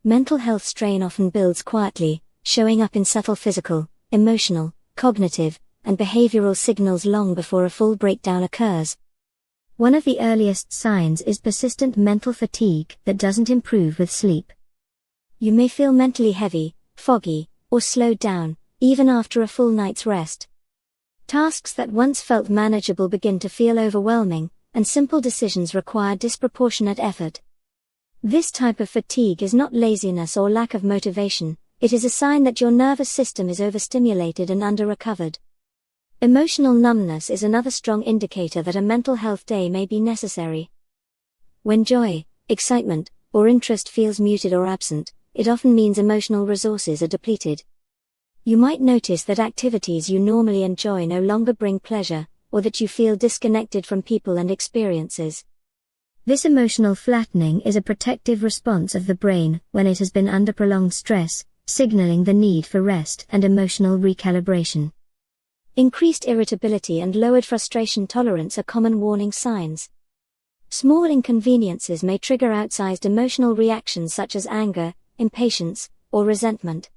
Mental health strain often builds quietly, showing up in subtle physical, emotional, cognitive, and behavioral signals long before a full breakdown occurs. One of the earliest signs is persistent mental fatigue that doesn't improve with sleep. You may feel mentally heavy, foggy, or slowed down, even after a full night's rest. Tasks that once felt manageable begin to feel overwhelming, and simple decisions require disproportionate effort. This type of fatigue is not laziness or lack of motivation, it is a sign that your nervous system is overstimulated and under-recovered. Emotional numbness is another strong indicator that a mental health day may be necessary. When joy, excitement, or interest feels muted or absent, it often means emotional resources are depleted. You might notice that activities you normally enjoy no longer bring pleasure, or that you feel disconnected from people and experiences. This emotional flattening is a protective response of the brain when it has been under prolonged stress, signaling the need for rest and emotional recalibration. Increased irritability and lowered frustration tolerance are common warning signs. Small inconveniences may trigger outsized emotional reactions such as anger, impatience, or resentment.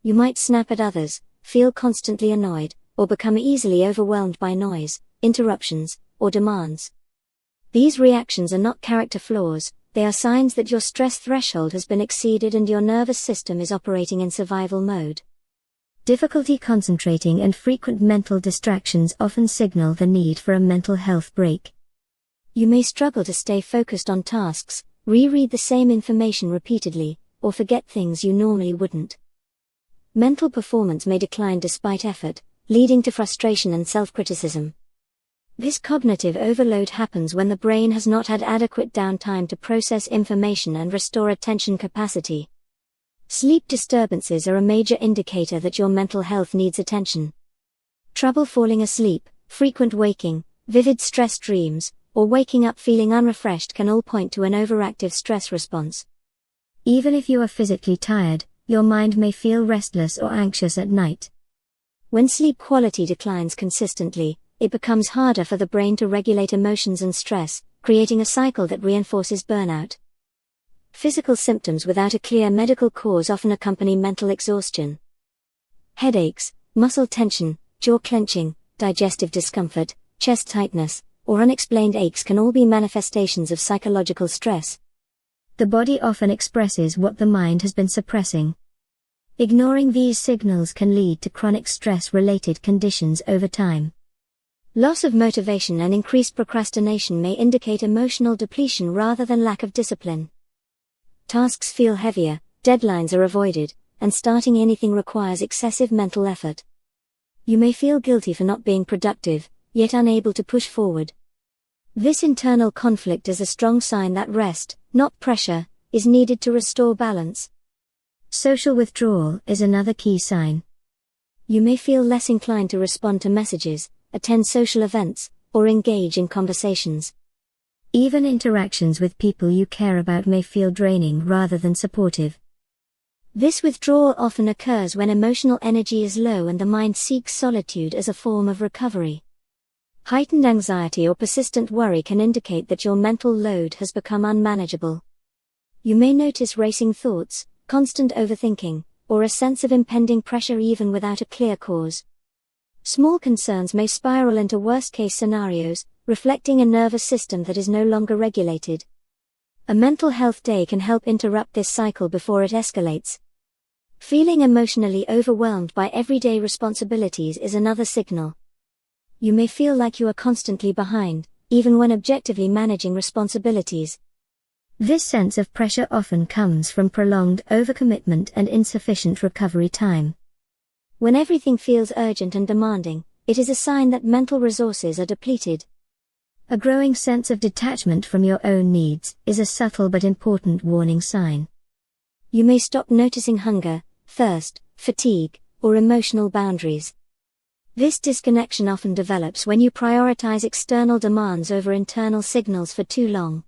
You might snap at others, feel constantly annoyed, or become easily overwhelmed by noise, interruptions, or demands. These reactions are not character flaws, they are signs that your stress threshold has been exceeded and your nervous system is operating in survival mode. Difficulty concentrating and frequent mental distractions often signal the need for a mental health break. You may struggle to stay focused on tasks, reread the same information repeatedly, or forget things you normally wouldn't. Mental performance may decline despite effort, leading to frustration and self-criticism. This cognitive overload happens when the brain has not had adequate downtime to process information and restore attention capacity. Sleep disturbances are a major indicator that your mental health needs attention. Trouble falling asleep, frequent waking, vivid stress dreams, or waking up feeling unrefreshed can all point to an overactive stress response. Even if you are physically tired, your mind may feel restless or anxious at night. When sleep quality declines consistently, it becomes harder for the brain to regulate emotions and stress, creating a cycle that reinforces burnout. Physical symptoms without a clear medical cause often accompany mental exhaustion. Headaches, muscle tension, jaw clenching, digestive discomfort, chest tightness, or unexplained aches can all be manifestations of psychological stress. The body often expresses what the mind has been suppressing. Ignoring these signals can lead to chronic stress-related conditions over time. Loss of motivation and increased procrastination may indicate emotional depletion rather than lack of discipline. Tasks feel heavier, deadlines are avoided, and starting anything requires excessive mental effort. You may feel guilty for not being productive, yet unable to push forward. This internal conflict is a strong sign that rest, not pressure, is needed to restore balance. Social withdrawal is another key sign. You may feel less inclined to respond to messages, attend social events, or engage in conversations. Even interactions with people you care about may feel draining rather than supportive. This withdrawal often occurs when emotional energy is low and the mind seeks solitude as a form of recovery. Heightened anxiety or persistent worry can indicate that your mental load has become unmanageable. You may notice racing thoughts, constant overthinking, or a sense of impending pressure even without a clear cause. Small concerns may spiral into worst-case scenarios, reflecting a nervous system that is no longer regulated. A mental health day can help interrupt this cycle before it escalates. Feeling emotionally overwhelmed by everyday responsibilities is another signal. You may feel like you are constantly behind, even when objectively managing responsibilities. This sense of pressure often comes from prolonged overcommitment and insufficient recovery time. When everything feels urgent and demanding, it is a sign that mental resources are depleted. A growing sense of detachment from your own needs is a subtle but important warning sign. You may stop noticing hunger, thirst, fatigue, or emotional boundaries. This disconnection often develops when you prioritize external demands over internal signals for too long.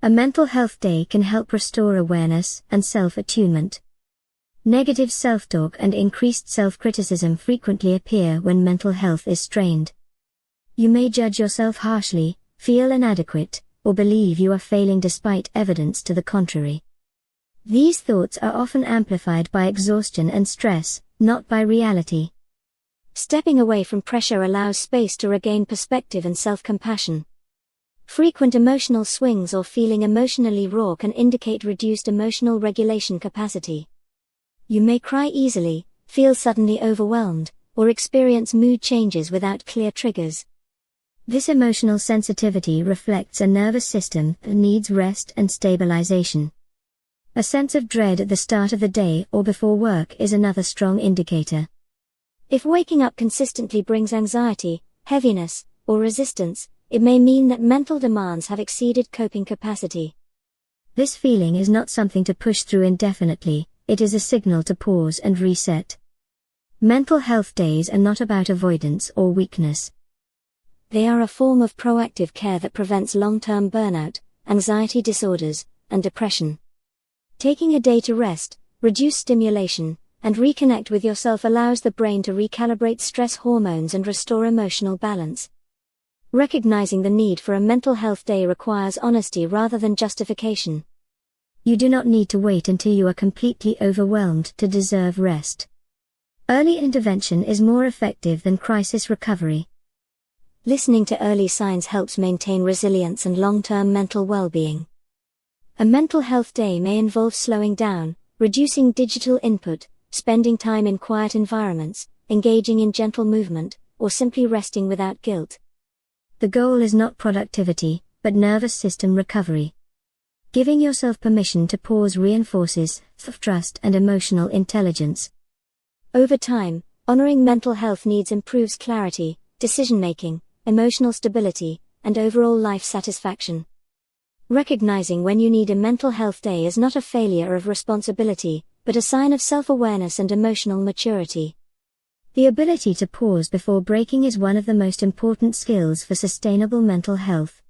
A mental health day can help restore awareness and self-attunement. Negative self-talk and increased self-criticism frequently appear when mental health is strained. You may judge yourself harshly, feel inadequate, or believe you are failing despite evidence to the contrary. These thoughts are often amplified by exhaustion and stress, not by reality. Stepping away from pressure allows space to regain perspective and self-compassion. Frequent emotional swings or feeling emotionally raw can indicate reduced emotional regulation capacity. You may cry easily, feel suddenly overwhelmed, or experience mood changes without clear triggers. This emotional sensitivity reflects a nervous system that needs rest and stabilization. A sense of dread at the start of the day or before work is another strong indicator. If waking up consistently brings anxiety, heaviness, or resistance, it may mean that mental demands have exceeded coping capacity. This feeling is not something to push through indefinitely, it is a signal to pause and reset. Mental health days are not about avoidance or weakness. They are a form of proactive care that prevents long-term burnout, anxiety disorders, and depression. Taking a day to rest, reduce stimulation, and reconnect with yourself allows the brain to recalibrate stress hormones and restore emotional balance. Recognizing the need for a mental health day requires honesty rather than justification. You do not need to wait until you are completely overwhelmed to deserve rest. Early intervention is more effective than crisis recovery. Listening to early signs helps maintain resilience and long-term mental well-being. A mental health day may involve slowing down, reducing digital input, spending time in quiet environments, engaging in gentle movement, or simply resting without guilt. The goal is not productivity, but nervous system recovery. Giving yourself permission to pause reinforces self-trust and emotional intelligence. Over time, honoring mental health needs improves clarity, decision-making, emotional stability, and overall life satisfaction. Recognizing when you need a mental health day is not a failure of responsibility, but a sign of self-awareness and emotional maturity. The ability to pause before breaking is one of the most important skills for sustainable mental health.